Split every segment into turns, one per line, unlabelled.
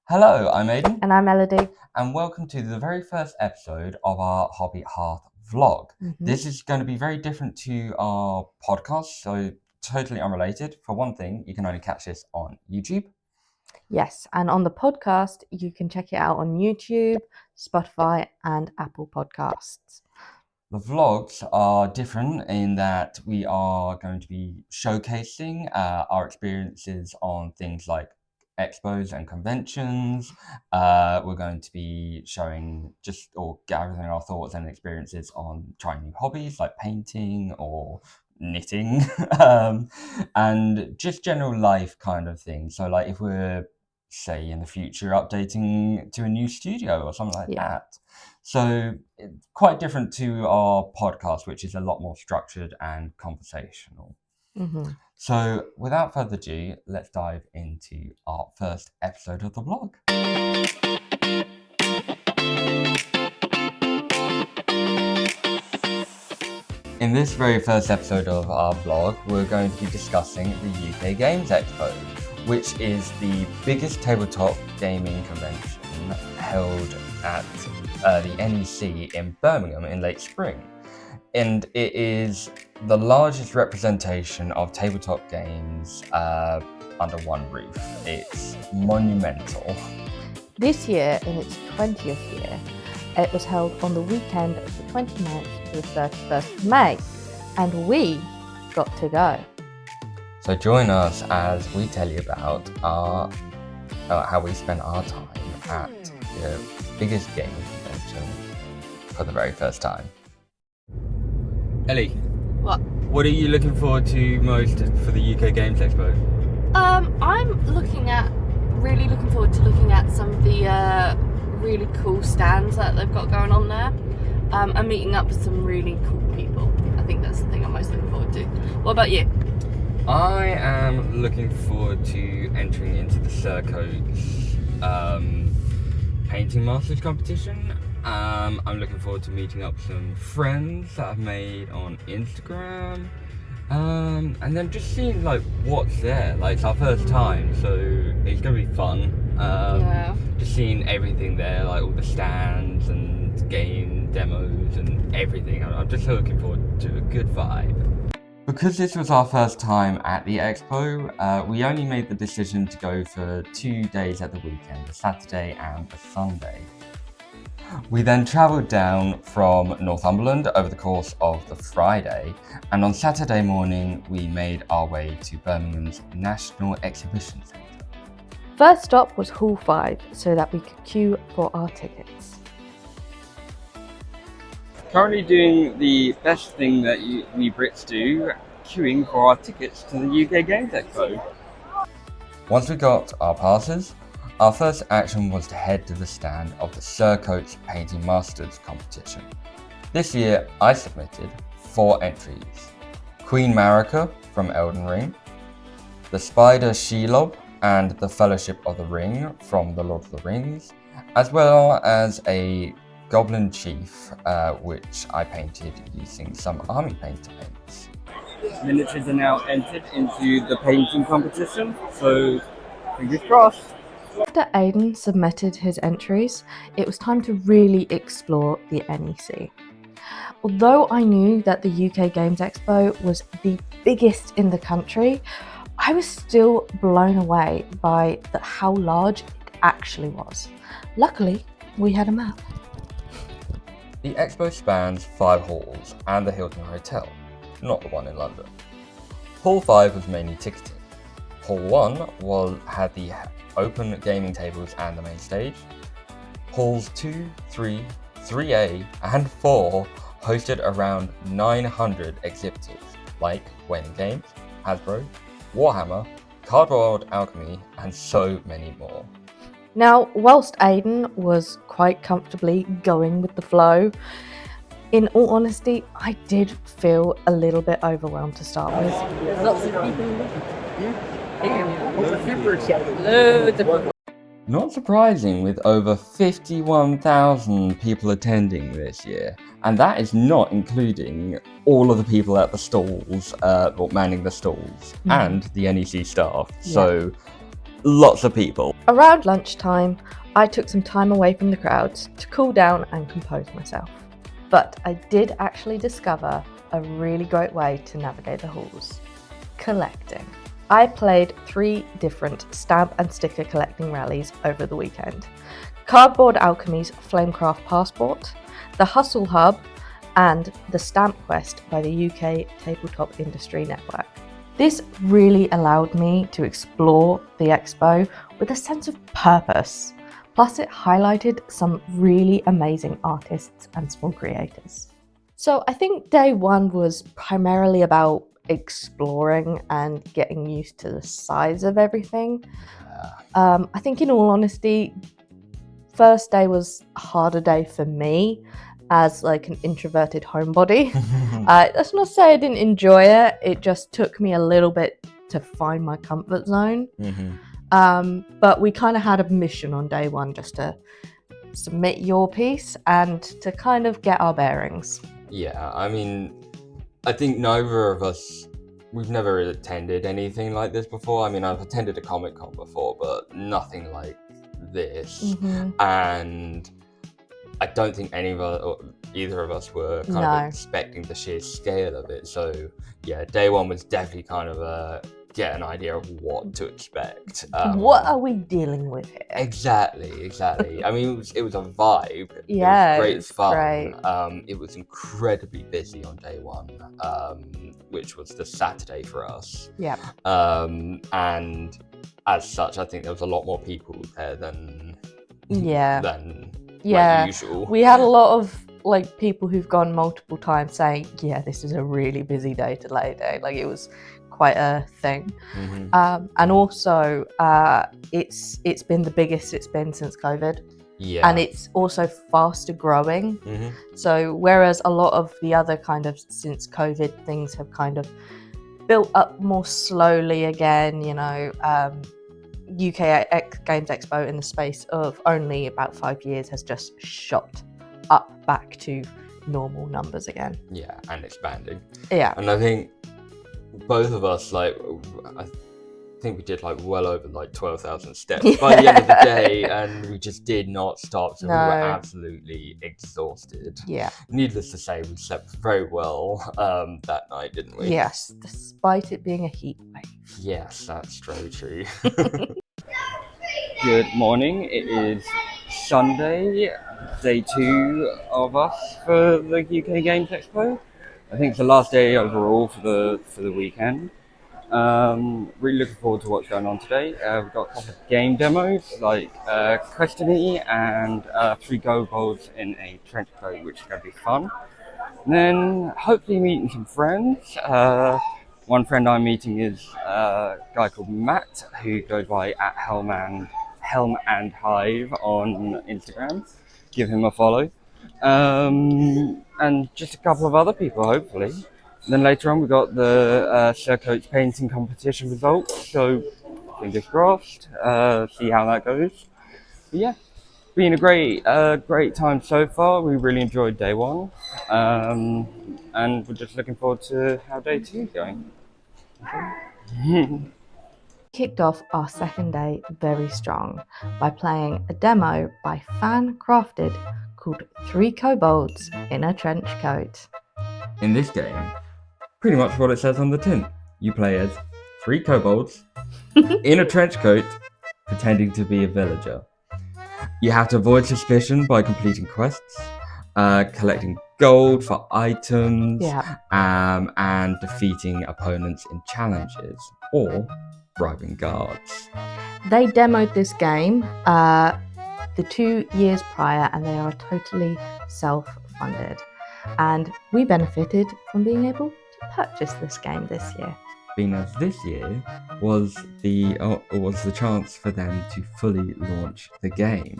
Hello, I'm Aidan.
And I'm Melody.
And welcome to the very first episode of our Hobby Hearth vlog. This is going to be very different to our podcast, so totally unrelated. For one thing, you can only catch this on YouTube.
Yes, and on the podcast, you can check it out on YouTube, Spotify, and Apple Podcasts.
The vlogs are different in that we are going to be showcasing our experiences on things like expos and conventions. We're going to be showing gathering our thoughts and experiences on trying new hobbies like painting or knitting and just general life kind of thing. So like if we're, say, in the future updating to a new studio or something like that. So it's quite different to our podcast, which is a lot more structured and conversational. So without further ado, let's dive into our first episode of the vlog. In this very first episode of our vlog, we're going to be discussing the UK Games Expo, which is the biggest tabletop gaming convention held at the NEC in Birmingham in late spring. And it is the largest representation of tabletop games under one roof. It's monumental.
This year, in its 20th year, it was held on the weekend of the 29th to the 31st of May, and we got to go.
So join us as we tell you about how we spent our time at the biggest gaming convention for the very first time. Ellie, what are you looking forward to most for the UK Games Expo?
I'm really looking forward to looking at some of the really cool stands that they've got going on there. And meeting up with some really cool people. I think that's the thing I'm most looking forward to. What about you?
I am looking forward to entering into the Surcoats Painting Masters competition. I'm looking forward to meeting up with some friends that I've made on Instagram. And then just seeing like what's there. Like it's our first time, so it's gonna be fun. Just seeing everything there, like all the stands and game demos and everything. I'm just looking forward to a good vibe. Because this was our first time at the expo, we only made the decision to go for 2 days at the weekend, the Saturday and the Sunday. We then travelled down from Northumberland over the course of the Friday, and on Saturday morning we made our way to Birmingham's National Exhibition Centre.
First stop was Hall 5, so that we could queue for our tickets.
Currently doing the best thing that we Brits do, queuing for our tickets to the UK Games Expo. Once we got our passes, our first action was to head to the stand of the Surcoats Painting Masters competition. This year I submitted 4 entries: Queen Marika from Elden Ring, the Spider Shelob and the Fellowship of the Ring from The Lord of the Rings, as well as a Goblin Chief, which I painted using some army painter paints. Miniatures are now entered into the painting competition, so fingers crossed.
After Aidan submitted his entries, it was time to really explore the NEC. Although I knew that the UK Games Expo was the biggest in the country, I was still blown away by how large it actually was. Luckily, we had a map.
The expo spans 5 halls and the Hilton Hotel, not the one in London. Hall 5 was mainly ticketing. Hall 1 had the open gaming tables and the main stage. Halls 2, 3, 3A and 4 hosted around 900 exhibitors like Wayne Games, Hasbro, Warhammer, Cardboard Alchemy and so many more.
Now, whilst Aidan was quite comfortably going with the flow, in all honesty, I did feel a little bit overwhelmed to start with.
Lots of people.
Not surprising with over 51,000 people attending this year, and that is not including all of the people at the stalls, or manning the stalls, and the NEC staff. So lots of people.
Around lunchtime, I took some time away from the crowds to cool down and compose myself. But I did actually discover a really great way to navigate the halls: collecting. I played 3 different stamp and sticker collecting rallies over the weekend: Cardboard Alchemy's Flamecraft Passport, the Hustle Hub, and the Stamp Quest by the UK Tabletop Industry Network. This really allowed me to explore the expo with a sense of purpose. Plus, it highlighted some really amazing artists and small creators. So I think day 1 was primarily about exploring and getting used to the size of everything. I think, in all honesty, first day was a harder day for me as like an introverted homebody. That's not to say I didn't enjoy it. It just took me a little bit to find my comfort zone. But we kind of had a mission on day 1 just to submit your piece and to kind of get our bearings.
Yeah, I mean, I think neither of us, we've never attended anything like this before. I mean, I've attended a Comic-Con before, but nothing like this. And I don't think either of us were kind of expecting the sheer scale of it. So yeah, day 1 was definitely kind of get an idea of what to expect.
What are we dealing with here?
Exactly. I mean, it was a vibe.
Yeah,
it was great fun.
Great.
It was incredibly busy on day 1, which was the Saturday for us.
Yeah.
And as such, I think there was a lot more people there than like usual.
We had a lot of like people who've gone multiple times saying, yeah, this is a really busy day to Labor Day. Like, it was quite a thing. And also it's been the biggest it's been since COVID. And it's also faster growing. So whereas a lot of the other kind of since COVID things have kind of built up more slowly again, you know, UK Games Expo in the space of only about 5 years has just shot up back to normal numbers again.
Yeah, and expanding.
Yeah.
And I think both of us, like, I think we did like well over like 12,000 steps by the end of the day, and we just did not stop. So we were absolutely exhausted.
Yeah.
Needless to say, we slept very well that night, didn't we?
Yes, despite it being a heat wave.
Yes, that's very true. Good morning. It is Sunday, day 2 of us for the UK Games Expo. I think it's the last day overall for the weekend. Really looking forward to what's going on today. We've got a couple of game demos, like Questiny and 3 kobolds in a trench coat, which is going to be fun. And then hopefully meeting some friends. One friend I'm meeting is a guy called Matt, who goes by at Helm and Hive on Instagram. Give him a follow. And just a couple of other people, hopefully. And then later on, we got the Surcoats painting competition results. So fingers crossed. See how that goes. But yeah, been a great time so far. We really enjoyed day 1, and we're just looking forward to how day 2 is going.
Kicked off our second day very strong by playing a demo by Fan Crafted called 3 Kobolds in a Trench Coat.
In this game, pretty much what it says on the tin. You play as 3 kobolds in a trench coat pretending to be a villager. You have to avoid suspicion by completing quests, collecting gold for items, and defeating opponents in challenges or bribing guards.
They demoed this game the 2 years prior, and they are totally self-funded. And we benefited from being able to purchase this game this year.
Being as this year was the chance for them to fully launch the game.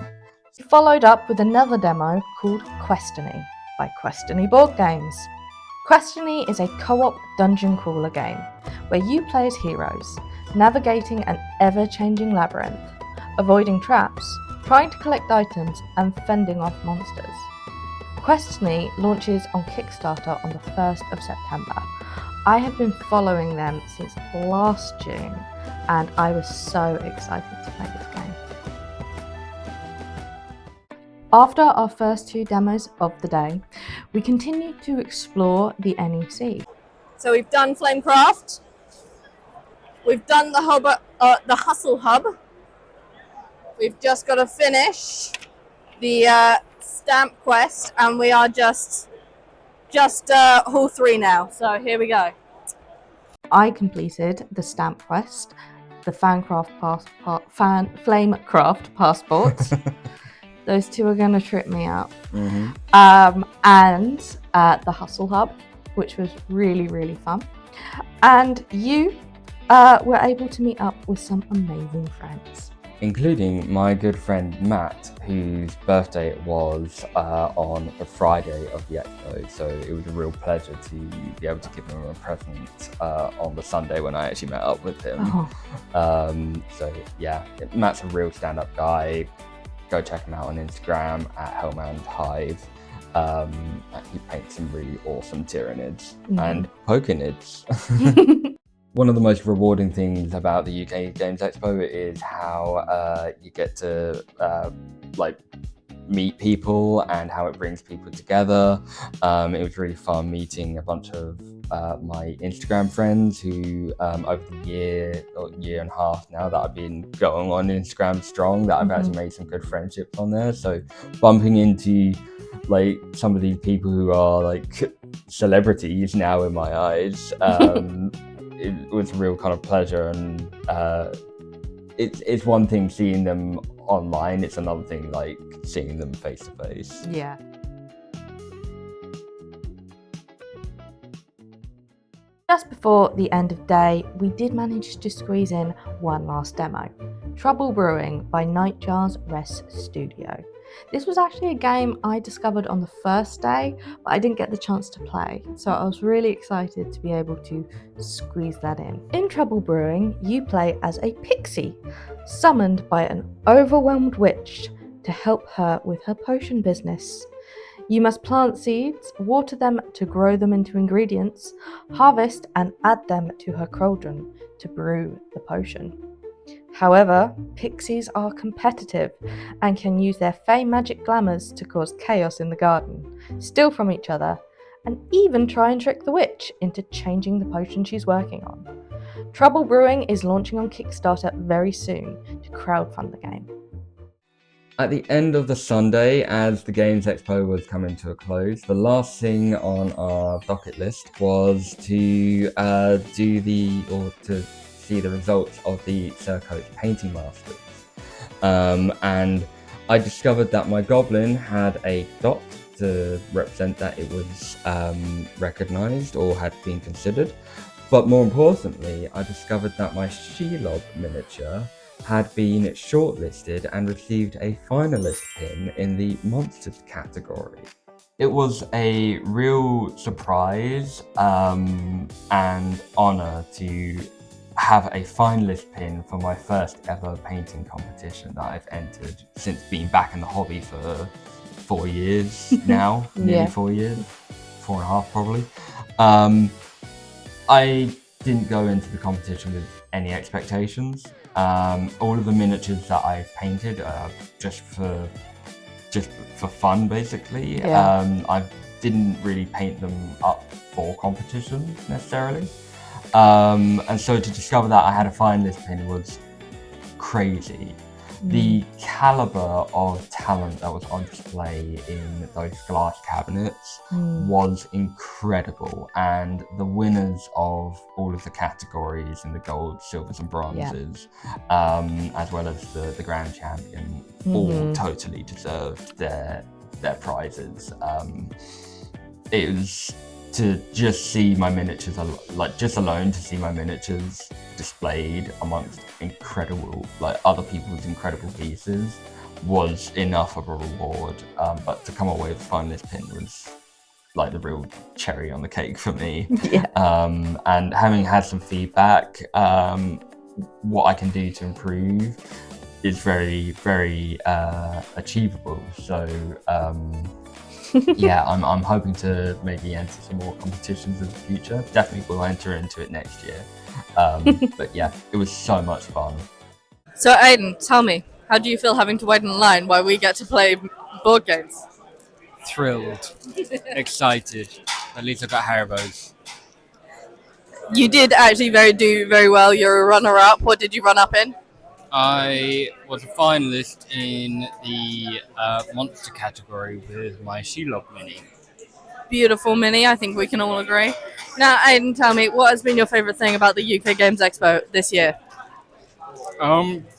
We followed up with another demo called Questiny by Questiny Board Games. Questiny is a co-op dungeon crawler game where you play as heroes, navigating an ever-changing labyrinth, avoiding traps, trying to collect items, and fending off monsters. Questiny launches on Kickstarter on the 1st of September. I have been following them since last June, and I was so excited to play this game. After our first 2 demos of the day, we continued to explore the NEC.
So we've done Flamecraft, we've done the Hustle Hub, we've just got to finish the stamp quest, and we are just Hall 3 now, so here we go.
I completed the stamp quest, the Flamecraft passport. Those 2 are going to trip me up.
Mm-hmm.
And the Hustle Hub, which was really, really fun. And you were able to meet up with some amazing friends.
Including my good friend Matt, whose birthday it was on a Friday of the expo, so it was a real pleasure to be able to give him a present on the Sunday when I actually met up with him.
Oh.
So yeah, Matt's a real stand-up guy. Go check him out on Instagram at Hellman Hive. He paints some really awesome Tyranids and Pokenids. One of the most rewarding things about the UK Games Expo is how you get to meet people and how it brings people together. It was really fun meeting a bunch of my Instagram friends who over the year and a half now that I've been going on Instagram strong, that I've actually made some good friendships on there. So bumping into some of these people who are celebrities now in my eyes, it was a real kind of pleasure, and it's one thing seeing them online, it's another thing seeing them face to face.
Yeah. Just before the end of day, we did manage to squeeze in one last demo, Trouble Brewing by Nightjar's Rest Studio. This was actually a game I discovered on the first day, but I didn't get the chance to play, so I was really excited to be able to squeeze that in. In Trouble Brewing, you play as a pixie, summoned by an overwhelmed witch to help her with her potion business. You must plant seeds, water them to grow them into ingredients, harvest and add them to her cauldron to brew the potion. However, pixies are competitive and can use their fey magic glamours to cause chaos in the garden, steal from each other, and even try and trick the witch into changing the potion she's working on. Trouble Brewing is launching on Kickstarter very soon to crowdfund the game.
At the end of the Sunday, as the Games Expo was coming to a close, the last thing on our docket list was to see the results of the Circoach Painting Masters. And I discovered that my goblin had a dot to represent that it was recognised or had been considered. But more importantly, I discovered that my Shelob miniature had been shortlisted and received a finalist pin in the Monsters category. It was a real surprise and honour to have a finalist pin for my first ever painting competition that I've entered since being back in the hobby for 4 years now, nearly 4 years, 4.5 probably. I didn't go into the competition with any expectations. All of the miniatures that I've painted are just for fun, basically. I didn't really paint them up for competition necessarily. And so to discover that I had a finalist pin was crazy. The caliber of talent that was on display in those glass cabinets was incredible, and the winners of all of the categories in the gold, silvers and bronzes, as well as the grand champion, all totally deserved their prizes. It was to just see my miniatures, just alone to see my miniatures displayed amongst incredible, other people's incredible pieces was enough of a reward. But to come away with a finalist pin was the real cherry on the cake for me. And having had some feedback, what I can do to improve is very, very achievable. So Yeah, I'm hoping to maybe enter some more competitions in the future. Definitely will enter into it next year. But yeah, it was so much fun.
So Aiden, tell me, how do you feel having to wait in line while we get to play board games?
Thrilled, excited. At least I got Haribo's.
You did actually do very well. You're a runner-up. What did you run up in?
I was a finalist in the monster category with my Shelob Mini.
Beautiful mini, I think we can all agree. Now, Aiden, tell me, what has been your favourite thing about the UK Games Expo this year?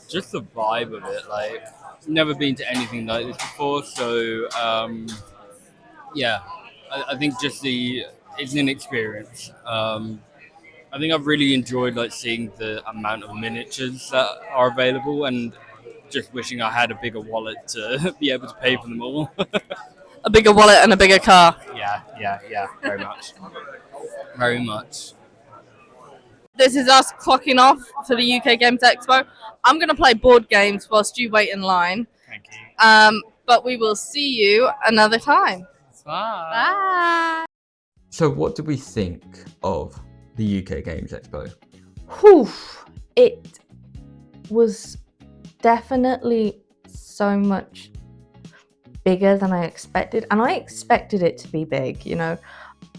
Just the vibe of it. Like, never been to anything like this before, so yeah, I think just it's an experience. I think I've really enjoyed like seeing the amount of miniatures that are available, and just wishing I had a bigger wallet to be able to pay for them all.
A bigger wallet and a bigger car.
Yeah, very much. Very much.
This is us clocking off for the UK Games Expo. I'm going to play board games whilst you wait in line.
Thank you.
But we will see you another time.
Bye.
Bye.
So what do we think of the UK Games Expo?
Whew, it was definitely so much bigger than I expected, and I expected it to be big, you know.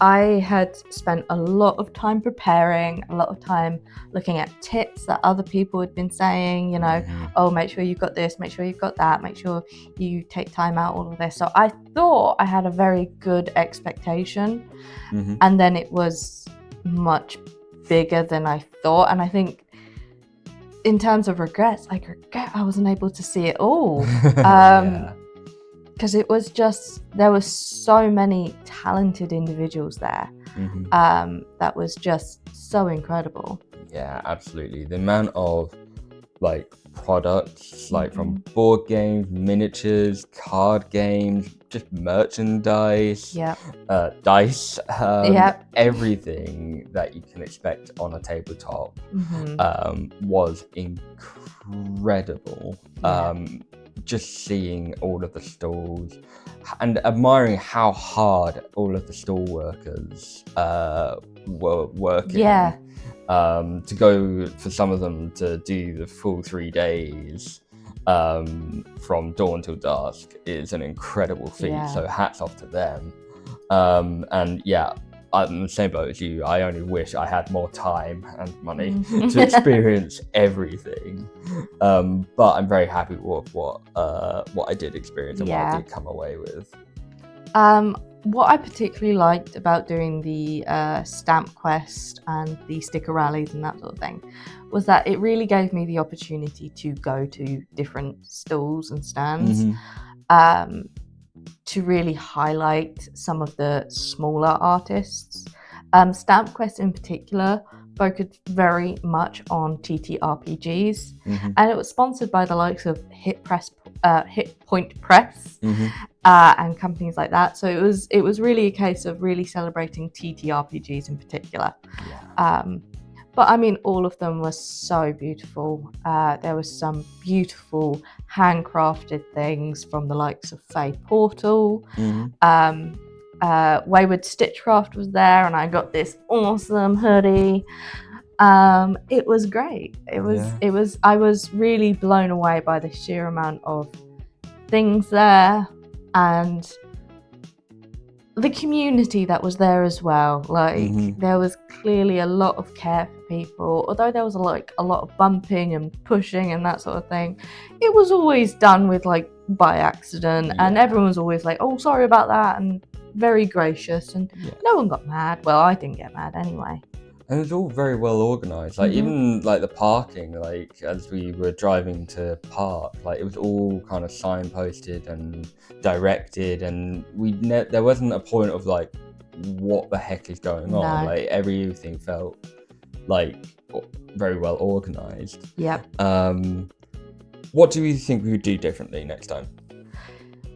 I had spent a lot of time preparing, a lot of time looking at tips that other people had been saying, you know, oh, make sure you've got this, make sure you've got that, make sure you take time out, all of this. So I thought I had a very good expectation, and then it was much bigger than I thought. And I think in terms of regrets, I regret I wasn't able to see it all. Because it was just, there were so many talented individuals there. That was just so incredible.
Yeah, absolutely. The amount of like products, like from board games, miniatures, card games, just merchandise, dice, everything that you can expect on a tabletop was incredible. Just seeing all of the stalls and admiring how hard all of the stall workers were working. To go for some of them to do the full 3 days from dawn till dusk is an incredible feat. So hats off to them. And yeah, I'm in the same boat as you. I only wish I had more time and money to experience everything. But I'm very happy with what I did experience and what I did come away with.
What I particularly liked about doing the stamp quest and the sticker rallies and that sort of thing was that it really gave me the opportunity to go to different stalls and stands to really highlight some of the smaller artists. Stamp Quest in particular focused very much on TTRPGs, and it was sponsored by the likes of Hit Point Press and companies like that. So it was really a case of really celebrating TTRPGs in particular. But I mean, all of them were so beautiful. There was some beautiful handcrafted things from the likes of Fae Portal. Wayward Stitchcraft was there, and I got this awesome hoodie. It was great. I was really blown away by the sheer amount of things there and the community that was there as well. Like there was clearly a lot of care for people, although there was a lot of bumping and pushing and that sort of thing. It was always done with like by accident, and everyone was always like, oh, sorry about that, and very gracious, and no one got mad. Well, I didn't get mad anyway.
And it was all very well organised. Like even like the parking, like as we were driving to park, like it was all kind of signposted and directed, and there wasn't a point of like, what the heck is going on? Like everything felt like very well organised. What do you think we would do differently next time?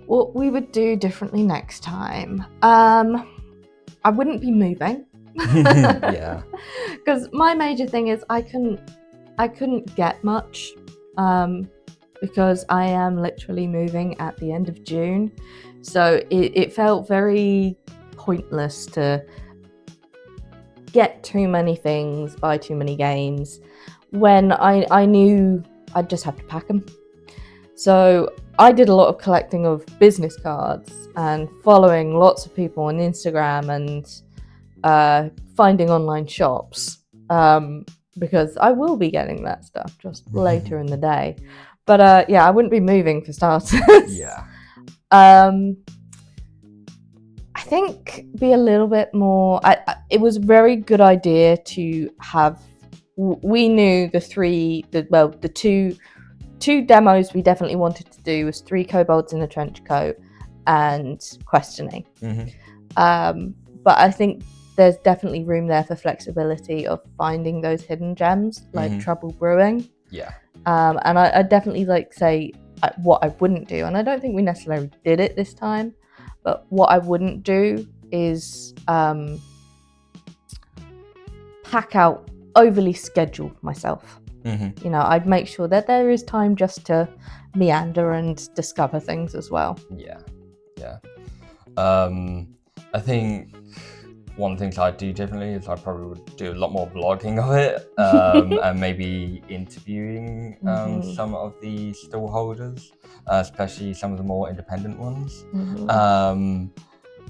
What we would do differently next time? I wouldn't be moving. Because my major thing is I couldn't get much because I am literally moving at the end of June. So it felt very pointless to get too many things, buy too many games, when I knew I'd just have to pack them. So I did a lot of collecting of business cards and following lots of people on Instagram and finding online shops, because I will be getting that stuff just later in the day. But yeah, I wouldn't be moving for starters.
Yeah.
I think be a little bit more. It was a very good idea to have. We knew the two demos we definitely wanted to do was 3 kobolds in a trench coat and questioning. But I think there's definitely room there for flexibility of finding those hidden gems like trouble brewing.
Yeah.
And I definitely say what I wouldn't do, and I don't think we necessarily did it this time, but what I wouldn't do is overly schedule myself. You know, I'd make sure that there is time just to meander and discover things as well.
Yeah. I think one thing I'd do differently is I probably would do a lot more vlogging of it, and maybe interviewing some of the stall holders, especially some of the more independent ones.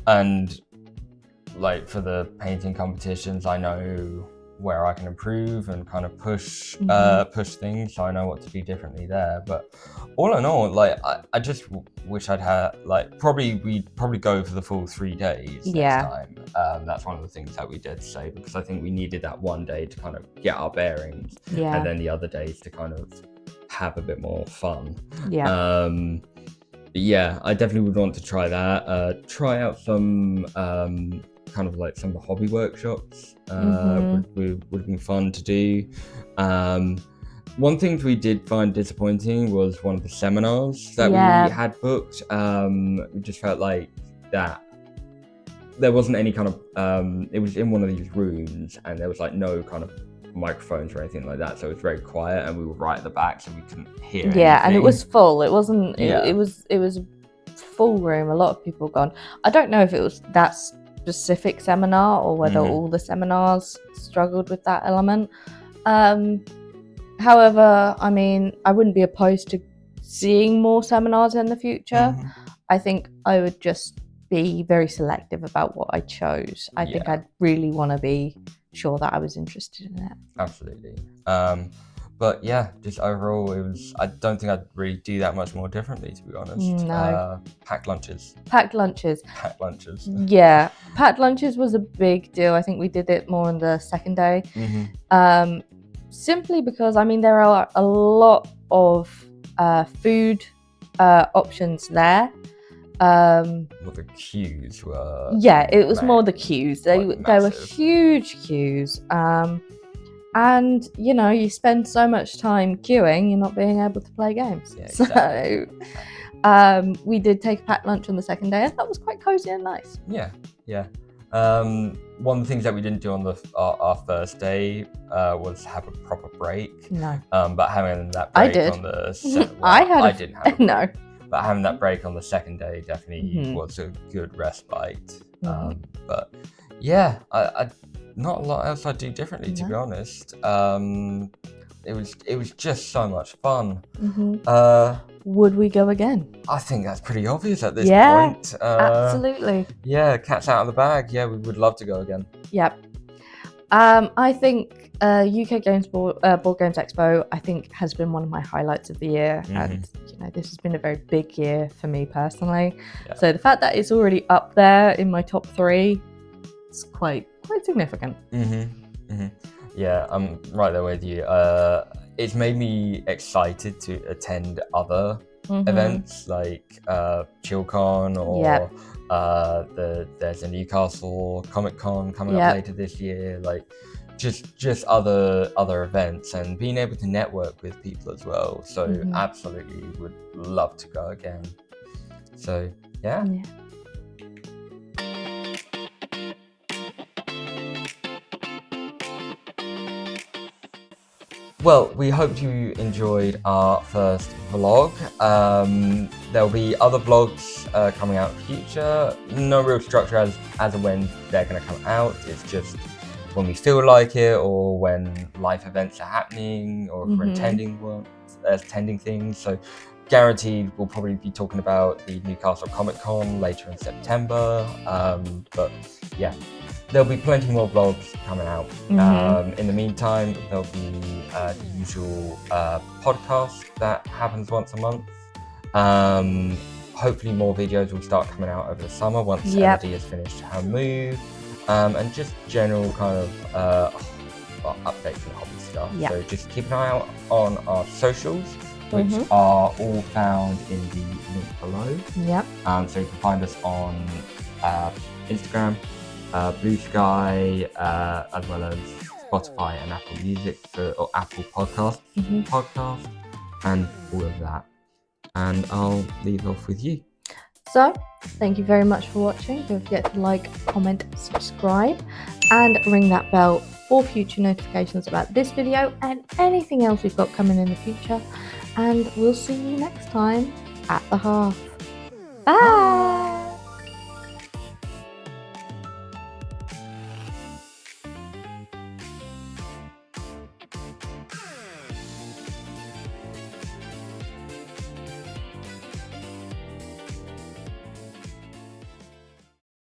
And like for the painting competitions, I know where I can improve and kind of push things, so I know what to do differently there. But all in all, like I just wish I'd had we'd probably go for the full 3 days next time. That's one of the things that we did say, because I think we needed that one day to kind of get our bearings, and then the other days to kind of have a bit more fun. But yeah, I definitely would want to try that. Try out some kind of like some of the hobby workshops. Would have been fun to do. One thing we did find disappointing was one of the seminars that we had booked. We just felt like that there wasn't any kind of it was in one of these rooms, and there was like no kind of microphones or anything like that, so it was very quiet, and we were right at the back, so we couldn't hear anything.
And it was full. It wasn't it was a full room, a lot of people gone. I don't know if it was that specific seminar or whether all the seminars struggled with that element. However, I mean, I wouldn't be opposed to seeing more seminars in the future. I think I would just be very selective about what I chose. I think I'd really want to be sure that I was interested in it.
Absolutely. But yeah, just overall, I don't think I'd really do that much more differently, to be honest.
No.
Packed lunches.
Yeah, packed lunches was a big deal. I think we did it more on the second day. Simply because, I mean, there are a lot of food options there.
Well, the queues were...
Yeah, it was more the queues. They were huge queues. And, you know, you spend so much time queuing, you're not being able to play games. Exactly. So we did take a packed lunch on the second day, and that was quite cozy and nice.
Yeah. One of the things that we didn't do on our first day was have a proper break.
No.
But having that break on the... I didn't have a break.
No.
But having that break on the second day definitely was a good respite. But yeah, I not a lot else I'd do differently, to be honest. It was just so much fun.
Would we go again?
I think that's pretty obvious at this point.
Absolutely.
Yeah, cat's out of the bag. Yeah, we would love to go again.
Yep. I think UK Games Board Games Expo, I think, has been one of my highlights of the year, and you know, this has been a very big year for me personally. So the fact that it's already up there in my top 3 is quite significant.
Yeah, I'm right there with you. It's made me excited to attend other events like ChillCon or there's a Newcastle Comic Con coming up later this year. Like just other events, and being able to network with people as well. So absolutely would love to go again. So yeah. Well, we hope you enjoyed our first vlog. There'll be other vlogs coming out in the future. No real structure as of when they're going to come out. It's just when we feel like it, or when life events are happening, or if we're attending things. So guaranteed we'll probably be talking about the Newcastle Comic Con later in September. But yeah, there'll be plenty more vlogs coming out. In the meantime, there'll be the usual podcast that happens once a month. Hopefully more videos will start coming out over the summer once Emily has finished her move. And just general kind of updates and hobby stuff. So just keep an eye out on our socials, which are all found in the link below. So you can find us on Instagram, BlueSky, as well as Spotify and Apple Music, or Apple Podcasts, and all of that. And I'll leave off with you.
So, thank you very much for watching. Don't forget to like, comment, subscribe, and ring that bell for future notifications about this video and anything else we've got coming in the future. And we'll see you next time at the Hearth. Bye!